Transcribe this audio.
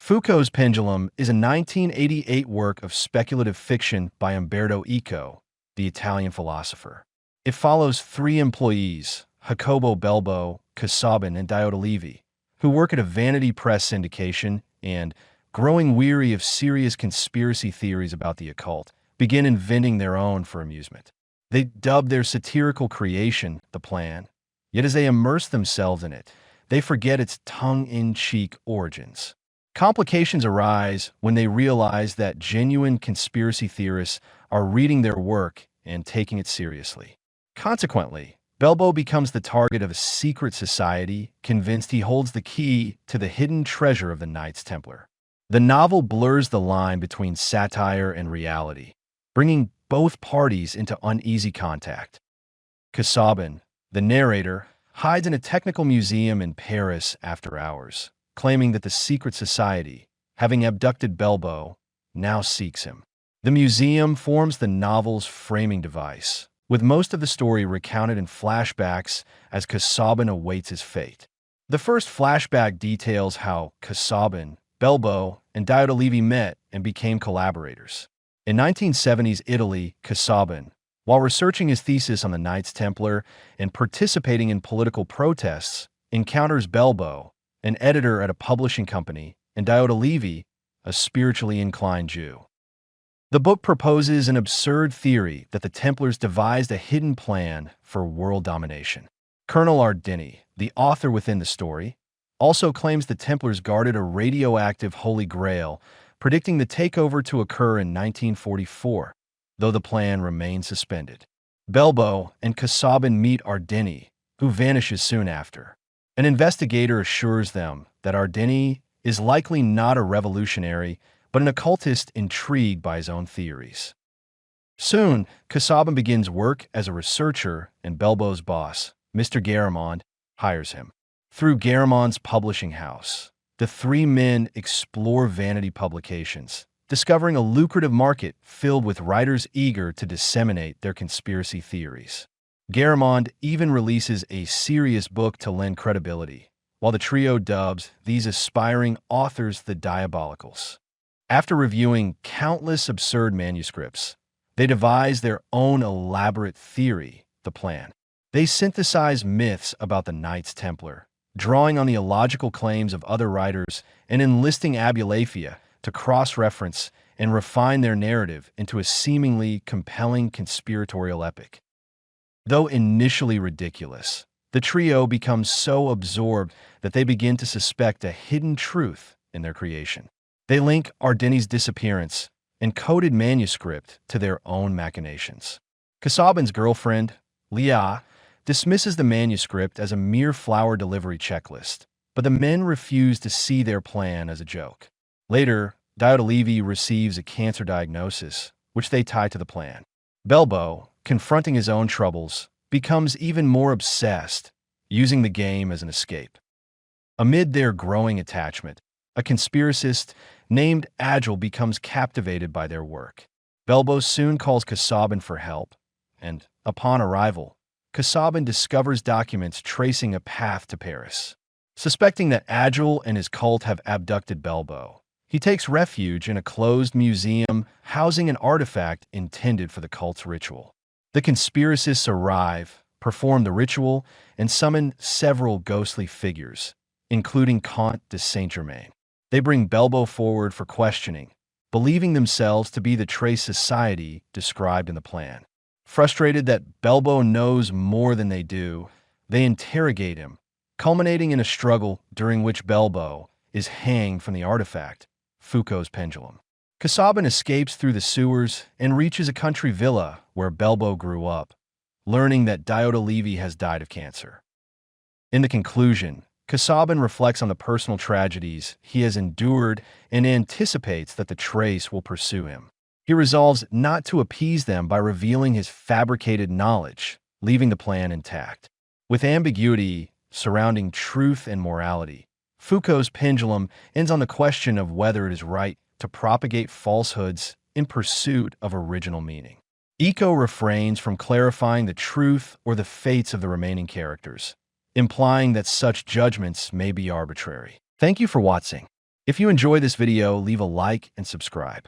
Foucault's Pendulum is a 1988 work of speculative fiction by Umberto Eco, the Italian philosopher. It follows three employees, Jacobo Belbo, Casaubon, and Diotallevi, who work at a vanity press syndication and, growing weary of serious conspiracy theories about the occult, begin inventing their own for amusement. They dub their satirical creation the plan, yet as they immerse themselves in it, they forget its tongue-in-cheek origins. Complications arise when they realize that genuine conspiracy theorists are reading their work and taking it seriously. Consequently, Belbo becomes the target of a secret society, convinced he holds the key to the hidden treasure of the Knights Templar. The novel blurs the line between satire and reality, bringing both parties into uneasy contact. Casaubon, the narrator, hides in a technical museum in Paris after hours, claiming that the secret society, having abducted Belbo, now seeks him. The museum forms the novel's framing device, with most of the story recounted in flashbacks as Casaubon awaits his fate. The first flashback details how Casaubon, Belbo, and Diotallevi met and became collaborators. In 1970s Italy, Casaubon, while researching his thesis on the Knights Templar and participating in political protests, encounters Belbo, an editor at a publishing company, and Diotallevi, a spiritually inclined Jew. The book proposes an absurd theory that the Templars devised a hidden plan for world domination. Colonel Ardini, the author within the story, also claims the Templars guarded a radioactive Holy Grail, predicting the takeover to occur in 1944, though the plan remains suspended. Belbo and Casaubon meet Ardini, who vanishes soon after. An investigator assures them that Ardini is likely not a revolutionary, but an occultist intrigued by his own theories. Soon, Casaubon begins work as a researcher, and Belbo's boss, Mr. Garamond, hires him. Through Garamond's publishing house, the three men explore vanity publications, discovering a lucrative market filled with writers eager to disseminate their conspiracy theories. Garamond even releases a serious book to lend credibility, while the trio dubs these aspiring authors the Diabolicals. After reviewing countless absurd manuscripts, they devise their own elaborate theory, the plan. They synthesize myths about the Knights Templar, drawing on the illogical claims of other writers and enlisting Abulafia to cross-reference and refine their narrative into a seemingly compelling conspiratorial epic. Though initially ridiculous, the trio becomes so absorbed that they begin to suspect a hidden truth in their creation. They link Ardini's disappearance and coded manuscript to their own machinations. Casaubon's girlfriend, Leah, dismisses the manuscript as a mere flower delivery checklist, but the men refuse to see their plan as a joke. Later, Diotallevi receives a cancer diagnosis, which they tie to the plan. Belbo, confronting his own troubles, becomes even more obsessed, using the game as an escape. Amid their growing attachment, a conspiracist named Agile becomes captivated by their work. Belbo soon calls Casaubon for help, and, upon arrival, Casaubon discovers documents tracing a path to Paris. Suspecting that Agile and his cult have abducted Belbo, he takes refuge in a closed museum housing an artifact intended for the cult's ritual. The conspiracists arrive, perform the ritual, and summon several ghostly figures, including Comte de Saint-Germain. They bring Belbo forward for questioning, believing themselves to be the trace society described in the plan. Frustrated that Belbo knows more than they do, they interrogate him, culminating in a struggle during which Belbo is hanged from the artifact, Foucault's Pendulum. Casaubon escapes through the sewers and reaches a country villa where Belbo grew up, learning that Diotallevi has died of cancer. In the conclusion, Casaubon reflects on the personal tragedies he has endured and anticipates that the trace will pursue him. He resolves not to appease them by revealing his fabricated knowledge, leaving the plan intact. With ambiguity surrounding truth and morality, Foucault's Pendulum ends on the question of whether it is right to propagate falsehoods in pursuit of original meaning. Eco refrains from clarifying the truth or the fates of the remaining characters, implying that such judgments may be arbitrary. Thank you for watching. If you enjoy this video, leave a like and subscribe.